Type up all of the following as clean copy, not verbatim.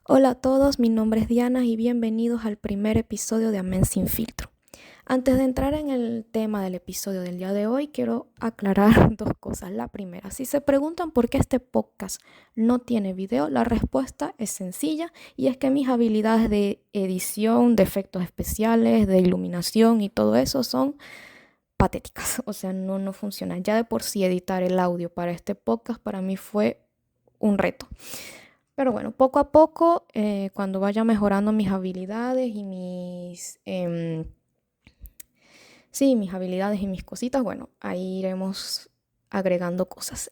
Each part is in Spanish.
Hola a todos, mi nombre es Diana y bienvenidos al primer episodio de Amén Sin Filtro. Antes de entrar en el tema del episodio del día de hoy, quiero aclarar dos cosas. La primera, si se preguntan por qué este podcast no tiene video, la respuesta es sencilla y es que mis habilidades de edición, de efectos especiales, de iluminación y todo eso son patéticas. O sea, no funcionan. Ya de por sí editar el audio para este podcast para mí fue un reto. Pero bueno, poco a poco, cuando vaya mejorando mis habilidades y mis habilidades y mis cositas, bueno, ahí iremos agregando cosas.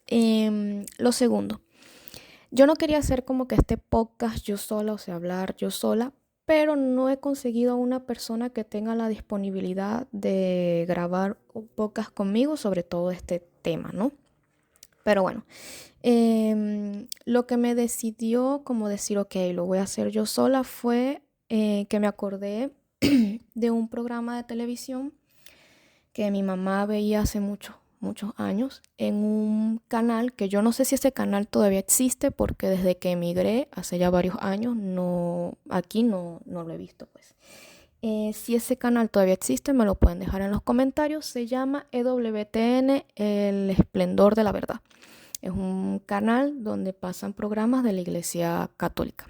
Lo segundo, yo no quería hacer como que este podcast yo sola, o sea, hablar yo sola, pero no he conseguido a una persona que tenga la disponibilidad de grabar un podcast conmigo sobre todo este tema, ¿no? Pero bueno, lo que me decidió como decir, ok, lo voy a hacer yo sola fue que me acordé de un programa de televisión que mi mamá veía hace muchos años en un canal que yo no sé si ese canal todavía existe porque desde que emigré hace ya varios años aquí no lo he visto pues. Si ese canal todavía existe me lo pueden dejar en los comentarios. Se llama EWTN, El Esplendor de la Verdad. Es un canal donde pasan programas de la Iglesia Católica.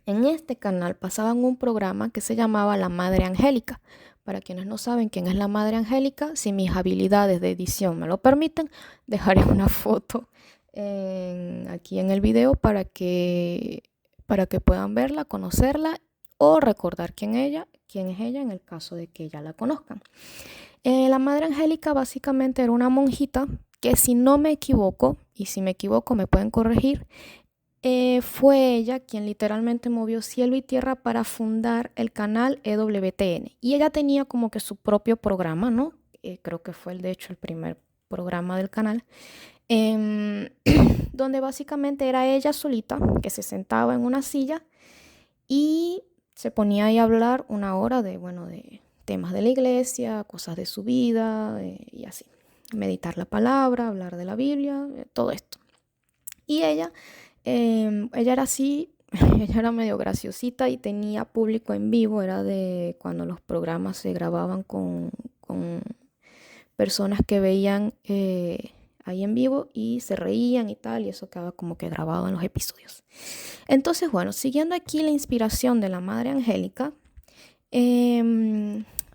En este canal pasaban un programa que se llamaba La Madre Angélica. Para quienes no saben quién es la Madre Angélica, si mis habilidades de edición me lo permiten, dejaré una foto aquí en el video para que puedan verla, conocerla o recordar quién es ella en el caso de que ya la conozcan. La Madre Angélica básicamente era una monjita que, si no me equivoco, y si me equivoco me pueden corregir, fue ella quien literalmente movió cielo y tierra para fundar el canal EWTN. Y ella tenía como que su propio programa, ¿no? Creo que fue de hecho el primer programa del canal, donde básicamente era ella solita que se sentaba en una silla y se ponía ahí a hablar una hora de temas de la iglesia, cosas de su vida y así. Meditar la palabra, hablar de la Biblia, todo esto. Y ella era así, ella era medio graciosita y tenía público en vivo, era de cuando los programas se grababan con personas que veían ahí en vivo y se reían y tal, y eso quedaba como que grabado en los episodios. Entonces, bueno, siguiendo aquí la inspiración de la Madre Angélica,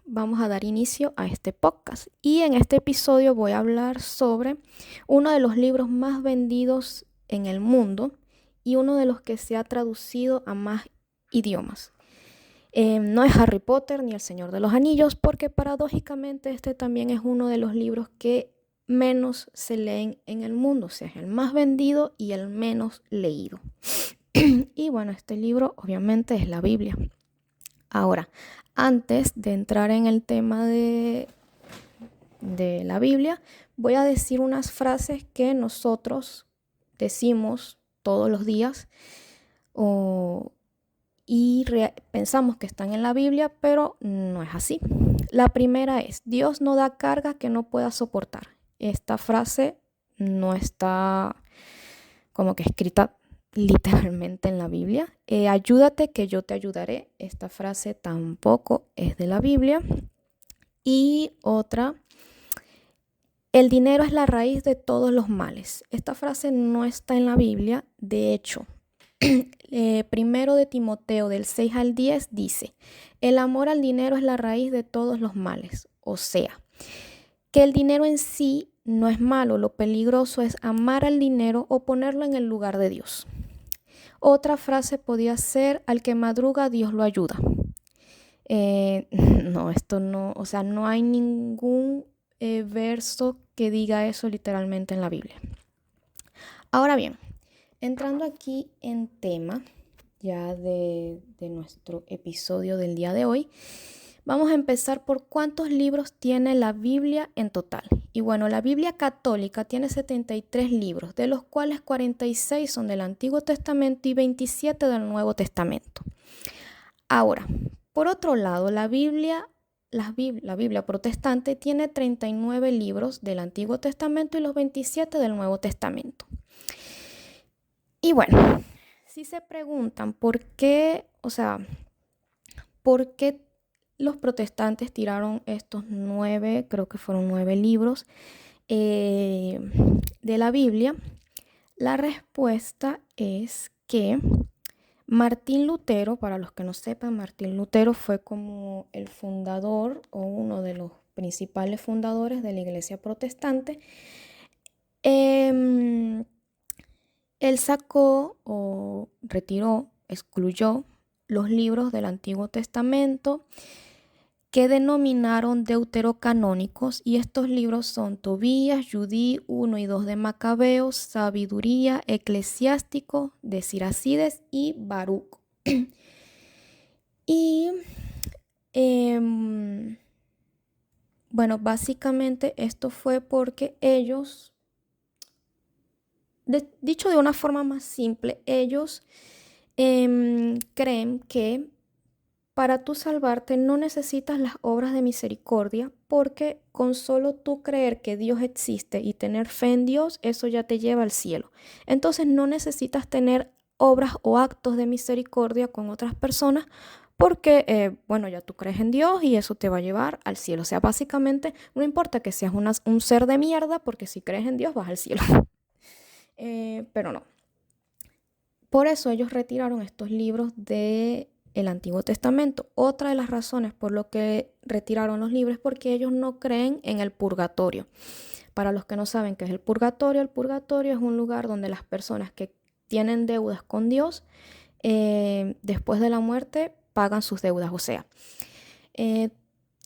vamos a dar inicio a este podcast. Y en este episodio voy a hablar sobre uno de los libros más vendidos en el mundo y uno de los que se ha traducido a más idiomas. No es Harry Potter ni El Señor de los Anillos, porque paradójicamente este también es uno de los libros que menos se leen en el mundo, o sea, es el más vendido y el menos leído. Y bueno, este libro obviamente es la Biblia. Ahora, antes de entrar en el tema de la Biblia, voy a decir unas frases que nosotros decimos todos los días pensamos que están en la Biblia, pero no es así. La primera es: Dios no da carga que no pueda soportar. Esta frase no está como que escrita literalmente en la Biblia. Ayúdate que yo te ayudaré. Esta frase tampoco es de la Biblia. Y otra: el dinero es la raíz de todos los males. Esta frase no está en la Biblia. De hecho, primero de Timoteo del 6 al 10 dice: el amor al dinero es la raíz de todos los males. O sea, que el dinero en sí no es malo, lo peligroso es amar al dinero o ponerlo en el lugar de Dios. Otra frase podía ser: al que madruga Dios lo ayuda. No, esto no, o sea, no hay ningún verso que diga eso literalmente en la Biblia. Ahora bien, entrando aquí en tema ya de nuestro episodio del día de hoy, vamos a empezar por cuántos libros tiene la Biblia en total. Y bueno, la Biblia católica tiene 73 libros, de los cuales 46 son del Antiguo Testamento y 27 del Nuevo Testamento. Ahora, por otro lado, la Biblia protestante tiene 39 libros del Antiguo Testamento y los 27 del Nuevo Testamento. Y bueno, si se preguntan por qué, o sea, por qué los protestantes tiraron estos 9, creo que fueron 9 libros eh, de la Biblia, la respuesta es que Martín Lutero, para los que no sepan, Martín Lutero fue como el fundador o uno de los principales fundadores de la iglesia protestante. Em, Él sacó o retiró, excluyó los libros del Antiguo Testamento que denominaron deuterocanónicos, y estos libros son Tobías, Judí, 1 y 2 de Macabeos, Sabiduría, Eclesiástico, de Siracides y Baruc. Y bueno, básicamente esto fue porque ellos, dicho de una forma más simple, ellos creen que para tú salvarte no necesitas las obras de misericordia, porque con solo tú creer que Dios existe y tener fe en Dios, eso ya te lleva al cielo. Entonces no necesitas tener obras o actos de misericordia con otras personas, porque, bueno, ya tú crees en Dios y eso te va a llevar al cielo. O sea, básicamente no importa que seas un ser de mierda, porque si crees en Dios vas al cielo. Pero no. Por eso ellos retiraron estos libros del Antiguo Testamento. Otra de las razones por lo que retiraron los libros es porque ellos no creen en el purgatorio. Para los que no saben qué es el purgatorio es un lugar donde las personas que tienen deudas con Dios, después de la muerte pagan sus deudas. O sea,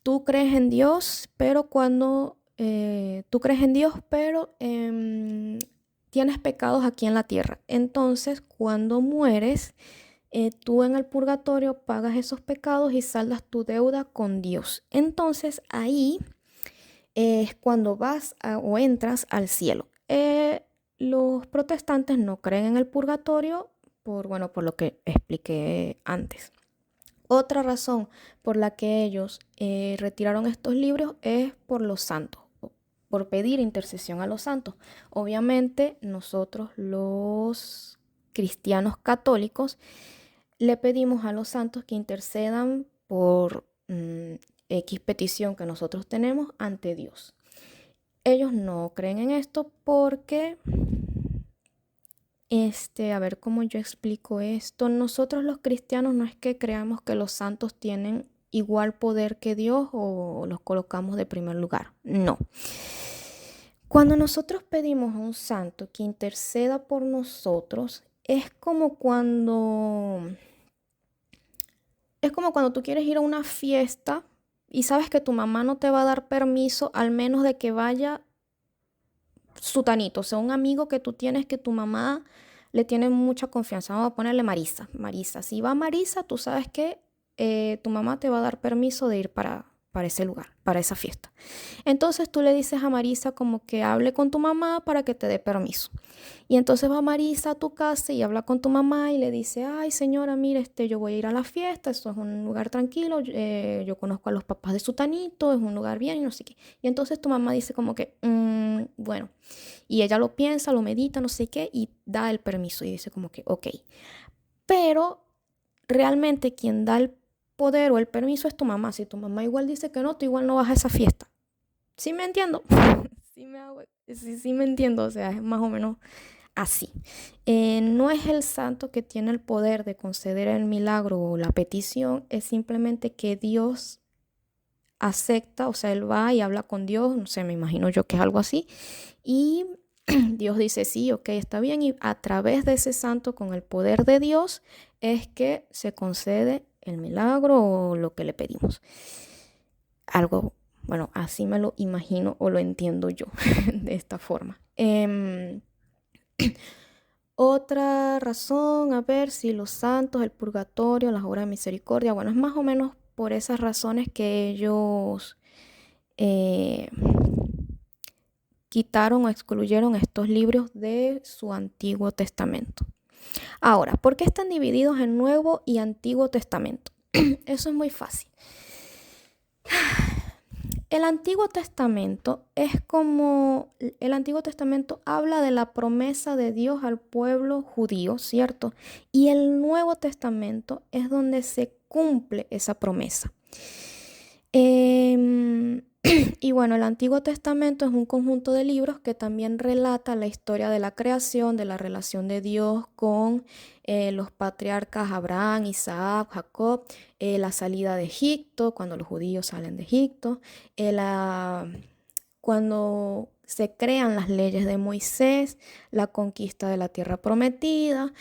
tú crees en Dios, pero tienes pecados aquí en la tierra. Entonces, cuando mueres, tú en el purgatorio pagas esos pecados y saldas tu deuda con Dios. Entonces, ahí es cuando vas o entras al cielo. Los protestantes no creen en el purgatorio por lo que expliqué antes. Otra razón por la que ellos retiraron estos libros es por los santos, por pedir intercesión a los santos. Obviamente nosotros los cristianos católicos le pedimos a los santos que intercedan por X petición que nosotros tenemos ante Dios. Ellos no creen en esto porque, a ver cómo yo explico esto. Nosotros los cristianos no es que creamos que los santos tienen igual poder que Dios o los colocamos de primer lugar. No. Cuando nosotros pedimos a un santo que interceda por nosotros, es como cuando tú quieres ir a una fiesta y sabes que tu mamá no te va a dar permiso al menos de que vaya sutanito, o sea, un amigo que tú tienes que tu mamá le tiene mucha confianza. Vamos a ponerle Marisa. Marisa, si va Marisa, tú sabes que tu mamá te va a dar permiso de ir para ese lugar, para esa fiesta. Entonces tú le dices a Marisa como que hable con tu mamá para que te dé permiso. Y entonces va Marisa a tu casa y habla con tu mamá y le dice: ay, señora, mire, yo voy a ir a la fiesta, esto es un lugar tranquilo, yo conozco a los papás de Sutanito, es un lugar bien y no sé qué. Y entonces tu mamá dice como que, bueno, y ella lo piensa, lo medita, no sé qué, y da el permiso y dice como que, ok. Pero realmente quien da el poder o el permiso es tu mamá. Si tu mamá igual dice que no, tú igual no vas a esa fiesta. ¿Sí me entiendo? Sí me entiendo, o sea, es más o menos así. No es el santo que tiene el poder de conceder el milagro o la petición, es simplemente que Dios acepta, o sea, él va y habla con Dios, no sé, me imagino yo que es algo así, y Dios dice sí, ok, está bien, y a través de ese santo, con el poder de Dios, es que se concede el milagro o lo que le pedimos. Algo, bueno, así me lo imagino o lo entiendo yo de esta forma. Otra razón, a ver, si los santos, el purgatorio, las obras de misericordia, bueno, es más o menos por esas razones que ellos quitaron o excluyeron estos libros de su Antiguo Testamento. Ahora, ¿por qué están divididos en Nuevo y Antiguo Testamento? Eso es muy fácil. El Antiguo Testamento es como, el Antiguo Testamento habla de la promesa de Dios al pueblo judío, ¿cierto? Y el Nuevo Testamento es donde se cumple esa promesa. Em, y bueno, el Antiguo Testamento es un conjunto de libros que también relata la historia de la creación, de la relación de Dios con los patriarcas Abraham, Isaac, Jacob, la salida de Egipto, cuando los judíos salen de Egipto, cuando se crean las leyes de Moisés, la conquista de la tierra prometida,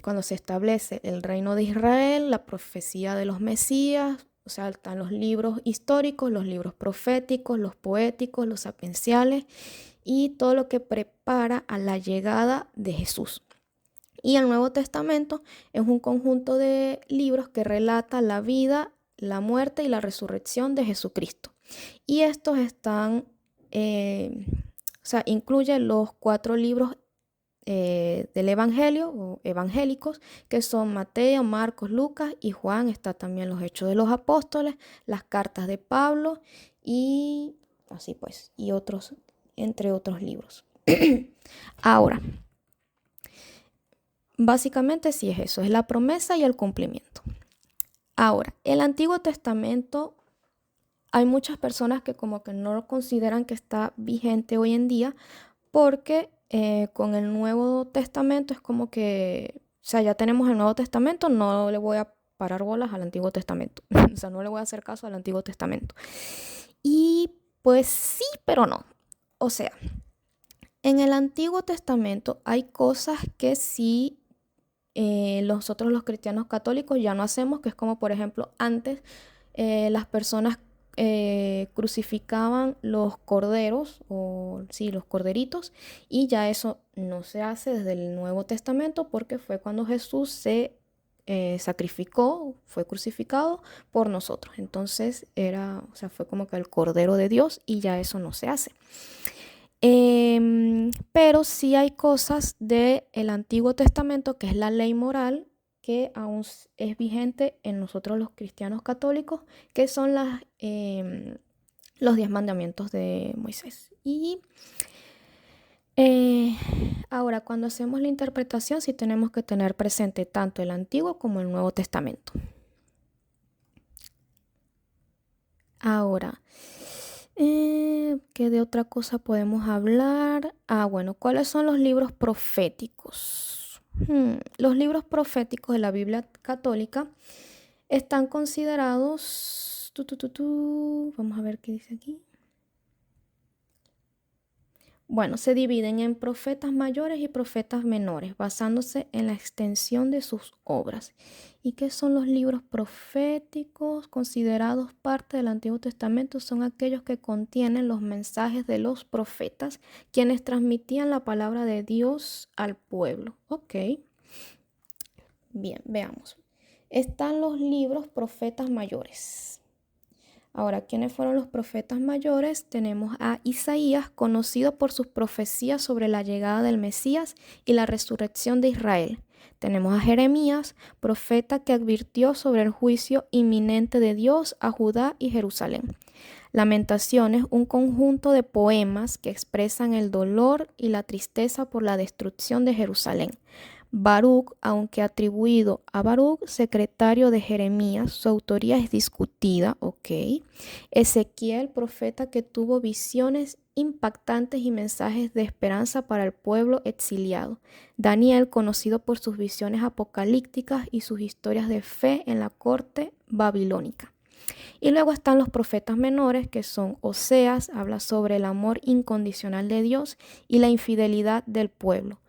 cuando se establece el reino de Israel, la profecía de los Mesías. O sea, están los libros históricos, los libros proféticos, los poéticos, los sapienciales y todo lo que prepara a la llegada de Jesús. Y el Nuevo Testamento es un conjunto de libros que relata la vida, la muerte y la resurrección de Jesucristo. Y estos están, o sea, incluye los 4 libros del Evangelio o evangélicos, que son Mateo, Marcos, Lucas y Juan. Está también los Hechos de los Apóstoles, las cartas de Pablo y así pues, y otros, entre otros libros. Ahora, básicamente sí es eso, es la promesa y el cumplimiento. Ahora, el Antiguo Testamento, hay muchas personas que como que no lo consideran que está vigente hoy en día porque con el Nuevo Testamento es como que, o sea, ya tenemos el Nuevo Testamento, no le voy a parar bolas al Antiguo Testamento. O sea, no le voy a hacer caso al Antiguo Testamento. Y pues sí, pero no. O sea, en el Antiguo Testamento hay cosas que sí nosotros los cristianos católicos ya no hacemos, que es como por ejemplo antes las personas crucificaban los corderos, o sí, los corderitos, y ya eso no se hace desde el Nuevo Testamento porque fue cuando Jesús se sacrificó, fue crucificado por nosotros. Entonces era, o sea, fue como que el Cordero de Dios y ya eso no se hace. Pero sí hay cosas del Antiguo Testamento, que es la ley moral, que aún es vigente en nosotros los cristianos católicos, que son los 10 mandamientos de Moisés. Y ahora, cuando hacemos la interpretación, sí tenemos que tener presente tanto el Antiguo como el Nuevo Testamento. Ahora, ¿qué de otra cosa podemos hablar? Bueno, ¿cuáles son los libros proféticos? Los libros proféticos de la Biblia católica están considerados... Vamos a ver qué dice aquí. Bueno, se dividen en profetas mayores y profetas menores, basándose en la extensión de sus obras. ¿Y qué son los libros proféticos? Considerados parte del Antiguo Testamento, son aquellos que contienen los mensajes de los profetas, quienes transmitían la palabra de Dios al pueblo. Ok. Bien, veamos. Están los libros profetas mayores. Ahora, ¿quiénes fueron los profetas mayores? Tenemos a Isaías, conocido por sus profecías sobre la llegada del Mesías y la resurrección de Israel. Tenemos a Jeremías, profeta que advirtió sobre el juicio inminente de Dios a Judá y Jerusalén. Lamentaciones, un conjunto de poemas que expresan el dolor y la tristeza por la destrucción de Jerusalén. Baruc, aunque atribuido a Baruc, secretario de Jeremías, su autoría es discutida, ok. Ezequiel, profeta que tuvo visiones impactantes y mensajes de esperanza para el pueblo exiliado. Daniel, conocido por sus visiones apocalípticas y sus historias de fe en la corte babilónica. Y luego están los profetas menores, que son Oseas, habla sobre el amor incondicional de Dios y la infidelidad del pueblo.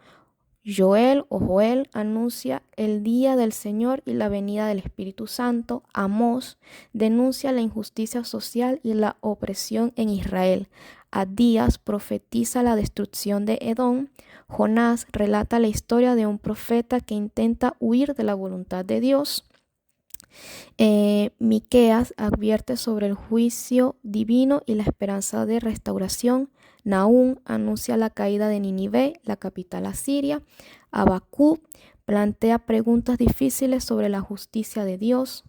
Joel o Joel anuncia el día del Señor y la venida del Espíritu Santo. Amós denuncia la injusticia social y la opresión en Israel. Abdías profetiza la destrucción de Edom. Jonás relata la historia de un profeta que intenta huir de la voluntad de Dios. Miqueas advierte sobre el juicio divino y la esperanza de restauración. Nahum anuncia la caída de Nínive, la capital asiria. Habacuc plantea preguntas difíciles sobre la justicia de Dios.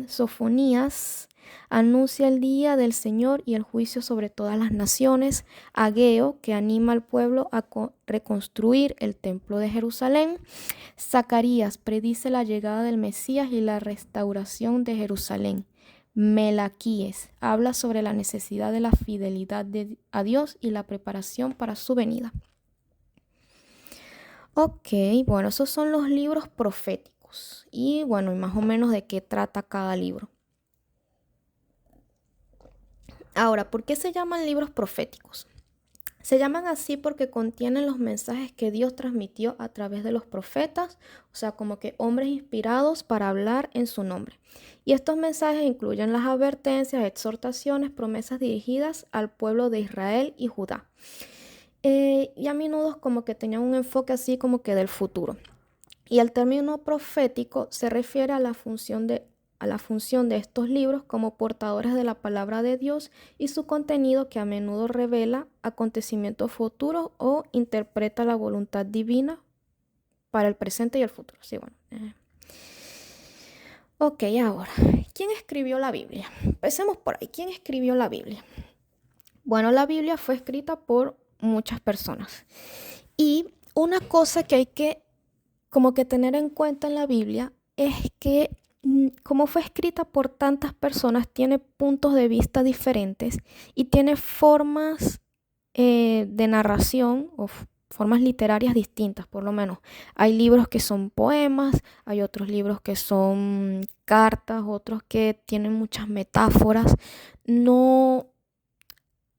Sofonías anuncia el día del Señor y el juicio sobre todas las naciones. Ageo, que anima al pueblo a reconstruir el templo de Jerusalén. Zacarías predice la llegada del Mesías y la restauración de Jerusalén. Melaquíes habla sobre la necesidad de la fidelidad a Dios y la preparación para su venida. Ok, bueno, esos son los libros proféticos. Y bueno, y más o menos de qué trata cada libro. Ahora, ¿por qué se llaman libros proféticos? Se llaman así porque contienen los mensajes que Dios transmitió a través de los profetas, o sea, como que hombres inspirados para hablar en su nombre. Y estos mensajes incluyen las advertencias, exhortaciones, promesas dirigidas al pueblo de Israel y Judá. Y a menudo como que tenían un enfoque así como que del futuro. Y el término profético se refiere a la función de estos libros como portadores de la palabra de Dios y su contenido, que a menudo revela acontecimientos futuros o interpreta la voluntad divina para el presente y el futuro. Sí, bueno. Ok, ahora, ¿quién escribió la Biblia? Empecemos por ahí. ¿Quién escribió la Biblia? Bueno, la Biblia fue escrita por muchas personas. Y una cosa que hay que como que tener en cuenta en la Biblia es que como fue escrita por tantas personas, tiene puntos de vista diferentes y tiene formas de narración o formas literarias distintas, por lo menos. Hay libros que son poemas, hay otros libros que son cartas, otros que tienen muchas metáforas. No,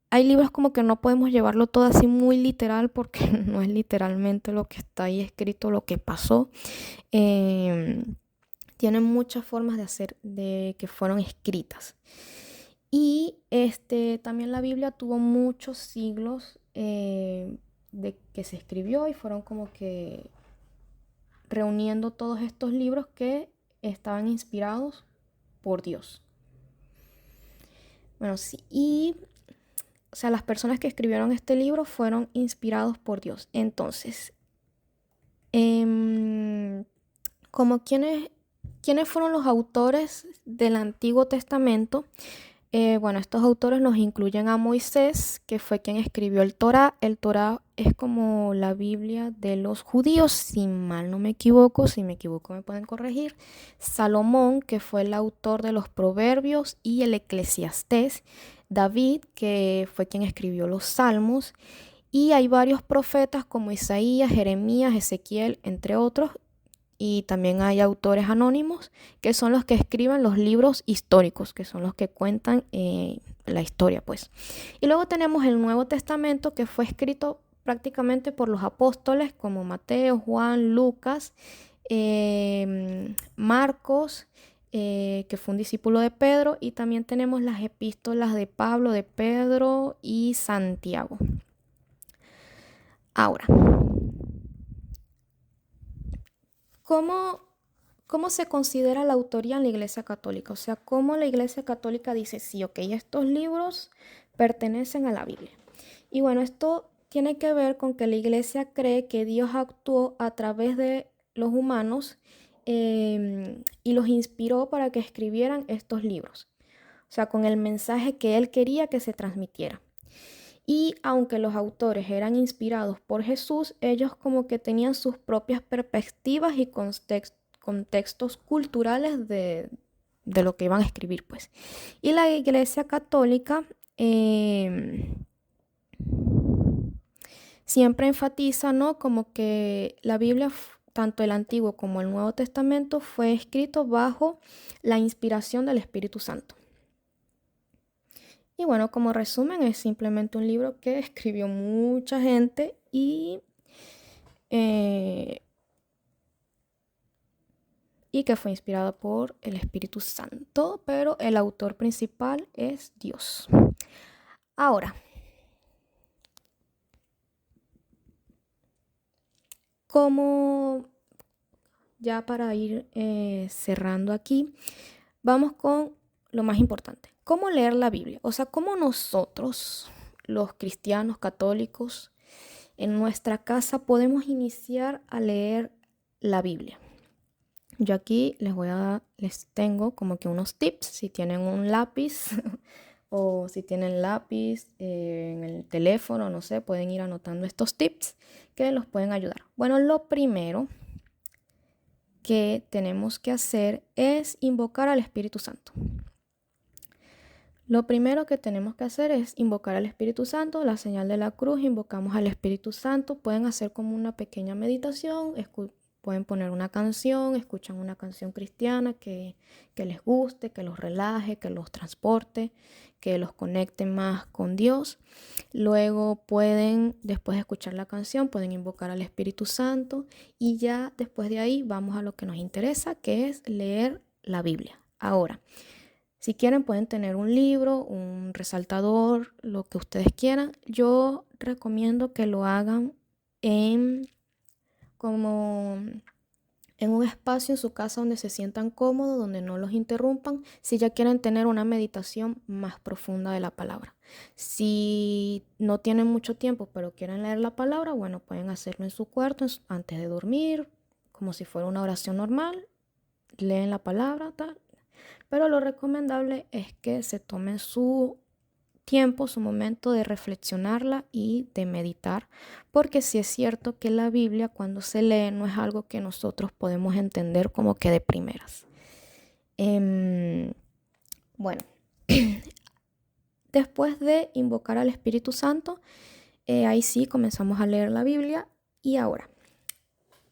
hay libros como que no podemos llevarlo todo así muy literal porque no es literalmente lo que está ahí escrito, lo que pasó. Tienen muchas formas de hacer, de que fueron escritas. Y también la Biblia tuvo muchos siglos de que se escribió y fueron como que reuniendo todos estos libros que estaban inspirados por Dios. Bueno, sí, y o sea, las personas que escribieron este libro fueron inspirados por Dios. Entonces, como ¿quiénes fueron los autores del Antiguo Testamento? Bueno, estos autores nos incluyen a Moisés, que fue quien escribió el Torá. El Torá es como la Biblia de los judíos, si mal no me equivoco. Si me equivoco me pueden corregir. Salomón, que fue el autor de los Proverbios y el Eclesiastés. David, que fue quien escribió los Salmos. Y hay varios profetas como Isaías, Jeremías, Ezequiel, entre otros. Y también hay autores anónimos que son los que escriben los libros históricos, que son los que cuentan la historia, pues. Y luego tenemos el Nuevo Testamento, que fue escrito prácticamente por los apóstoles como Mateo, Juan, Lucas, Marcos, que fue un discípulo de Pedro, y también tenemos las epístolas de Pablo, de Pedro y Santiago. Ahora, ¿cómo se considera la autoría en la Iglesia Católica? O sea, ¿cómo la Iglesia Católica dice, sí, ok, estos libros pertenecen a la Biblia? Y bueno, esto tiene que ver con que la Iglesia cree que Dios actuó a través de los humanos y los inspiró para que escribieran estos libros. O sea, con el mensaje que Él quería que se transmitiera. Y aunque los autores eran inspirados por Jesús, ellos como que tenían sus propias perspectivas y contextos culturales de lo que iban a escribir, pues. Y la Iglesia Católica siempre enfatiza, ¿no? Como que la Biblia, tanto el Antiguo como el Nuevo Testamento, fue escrito bajo la inspiración del Espíritu Santo. Y bueno, como resumen, es simplemente un libro que escribió mucha gente y que fue inspirado por el Espíritu Santo, pero el autor principal es Dios. Ahora, como ya para ir cerrando aquí, vamos con lo más importante. ¿Cómo leer la Biblia? O sea, ¿cómo nosotros, los cristianos católicos, en nuestra casa podemos iniciar a leer la Biblia? Yo aquí les tengo como que unos tips, si tienen un lápiz o si tienen lápiz en el teléfono, no sé, pueden ir anotando estos tips que los pueden ayudar. Bueno, lo primero que tenemos que hacer es invocar al Espíritu Santo. Lo primero que tenemos que hacer es invocar al Espíritu Santo, la señal de la cruz, invocamos al Espíritu Santo. Pueden hacer como una pequeña meditación, pueden poner una canción, escuchan una canción cristiana que les guste, que los relaje, que los transporte, que los conecte más con Dios. Luego pueden, después de escuchar la canción, pueden invocar al Espíritu Santo y ya después de ahí vamos a lo que nos interesa, que es leer la Biblia. Ahora, si quieren pueden tener un libro, un resaltador, lo que ustedes quieran. Yo recomiendo que lo hagan en como en un espacio en su casa donde se sientan cómodos, donde no los interrumpan, si ya quieren tener una meditación más profunda de la palabra. Si no tienen mucho tiempo pero quieren leer la palabra, bueno, pueden hacerlo en su cuarto antes de dormir, como si fuera una oración normal, leen la palabra, tal. Pero lo recomendable es que se tomen su tiempo, su momento de reflexionarla y de meditar, porque sí es cierto que la Biblia cuando se lee no es algo que nosotros podemos entender como que de primeras. Bueno, después de invocar al Espíritu Santo, ahí sí comenzamos a leer la Biblia. Y ahora,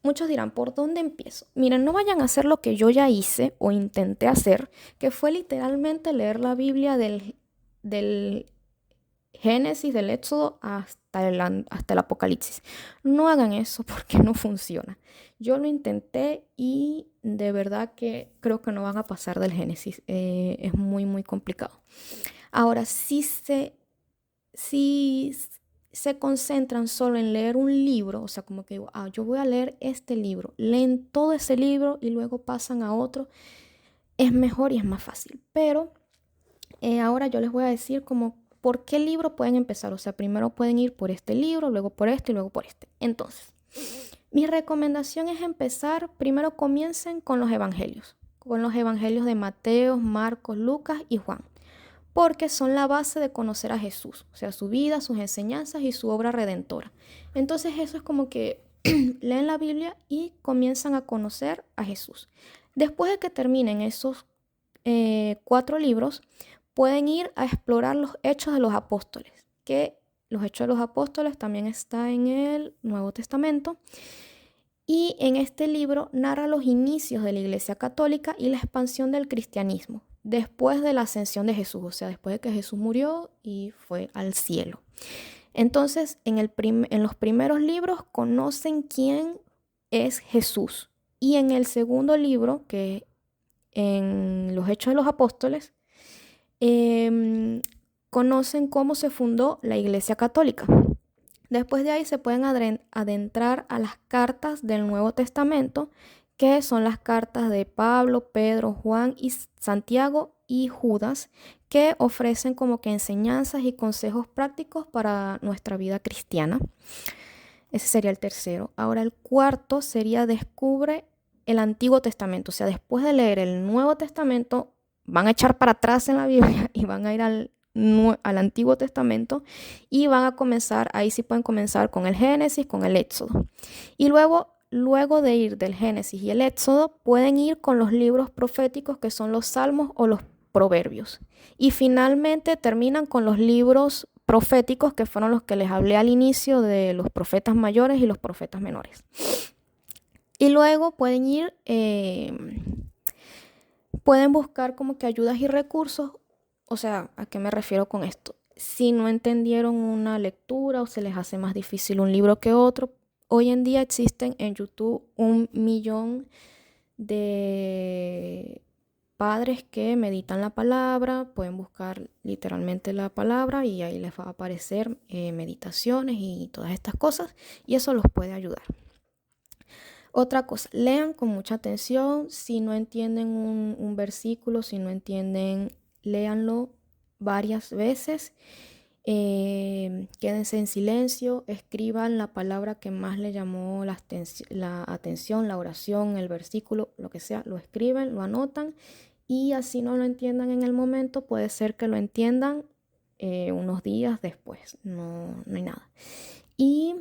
muchos dirán, ¿por dónde empiezo? Miren, no vayan a hacer lo que yo ya hice o intenté hacer, que fue literalmente leer la Biblia del Génesis, del Éxodo hasta el Apocalipsis. No hagan eso porque no funciona. Yo lo intenté y de verdad que creo que no van a pasar del Génesis. Es muy, muy complicado. Ahora, si se concentran solo en leer un libro, o sea, como que digo, yo voy a leer este libro, leen todo ese libro y luego pasan a otro, es mejor y es más fácil. Pero ahora yo les voy a decir como por qué libro pueden empezar. O sea, primero pueden ir por este libro, luego por este y luego por este. Entonces, mi recomendación es empezar, primero comiencen con los evangelios de Mateo, Marcos, Lucas y Juan, porque son la base de conocer a Jesús, o sea, su vida, sus enseñanzas y su obra redentora. Entonces eso es como que leen la Biblia y comienzan a conocer a Jesús. Después de que terminen esos 4 libros, pueden ir a explorar los Hechos de los Apóstoles, que los Hechos de los Apóstoles también está en el Nuevo Testamento. Y en este libro narra los inicios de la Iglesia Católica y la expansión del cristianismo después de la ascensión de Jesús, o sea, después de que Jesús murió y fue al cielo. Entonces, en los primeros libros conocen quién es Jesús. Y en el segundo libro, que en los Hechos de los Apóstoles, conocen cómo se fundó la Iglesia Católica. Después de ahí se pueden adentrar a las cartas del Nuevo Testamento, que son las cartas de Pablo, Pedro, Juan y Santiago y Judas, que ofrecen como que enseñanzas y consejos prácticos para nuestra vida cristiana. Ese sería el tercero. Ahora el cuarto sería descubre el Antiguo Testamento. O sea, después de leer el Nuevo Testamento, van a echar para atrás en la Biblia y van a ir al Antiguo Testamento y van a comenzar, ahí sí pueden comenzar con el Génesis, con el Éxodo. Y luego de ir del Génesis y el Éxodo, pueden ir con los libros proféticos que son los Salmos o los Proverbios. Y finalmente terminan con los libros proféticos que fueron los que les hablé al inicio de los profetas mayores y los profetas menores. Y luego pueden ir, pueden buscar como que ayudas y recursos. O sea, ¿a qué me refiero con esto? Si no entendieron una lectura o se les hace más difícil un libro que otro, hoy en día existen en YouTube 1.000.000 de padres que meditan la palabra, pueden buscar literalmente la palabra y ahí les va a aparecer meditaciones y todas estas cosas y eso los puede ayudar. Otra cosa, lean con mucha atención. Si no entienden un versículo, si no entienden, léanlo varias veces Quédense en silencio, escriban la palabra que más le llamó la atención, la oración, el versículo, lo que sea, lo escriben, lo anotan y así no lo entiendan en el momento, puede ser que lo entiendan unos días después, no hay nada. Y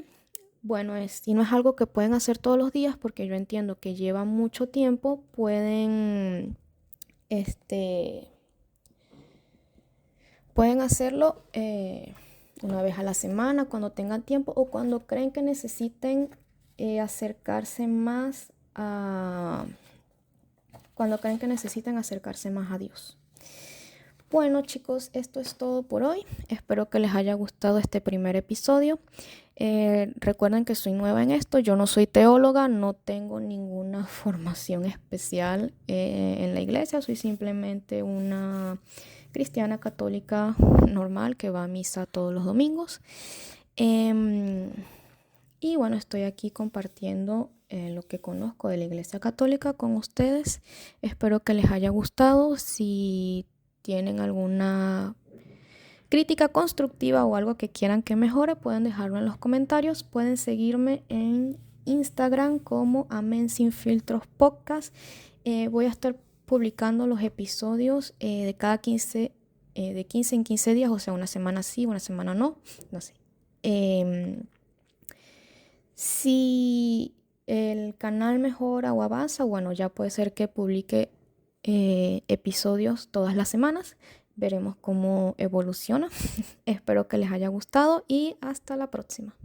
bueno, si no es algo que pueden hacer todos los días, porque yo entiendo que lleva mucho tiempo, pueden hacerlo una vez a la semana, cuando tengan tiempo o cuando creen que necesiten acercarse más a Dios. Bueno, chicos, esto es todo por hoy. Espero que les haya gustado este primer episodio. Recuerden que soy nueva en esto. Yo no soy teóloga, no tengo ninguna formación especial en la iglesia. Soy simplemente una cristiana católica normal que va a misa todos los domingos. Y bueno, estoy aquí compartiendo lo que conozco de la iglesia católica con ustedes. Espero que les haya gustado. Si tienen alguna crítica constructiva o algo que quieran que mejore, pueden dejarlo en los comentarios. Pueden seguirme en Instagram como Amen Sin Filtros Podcast. Voy a estar publicando los episodios de 15 en 15 días, o sea, una semana sí, una semana no sé. Si el canal mejora o avanza, bueno, ya puede ser que publique episodios todas las semanas. Veremos cómo evoluciona. Espero que les haya gustado y hasta la próxima.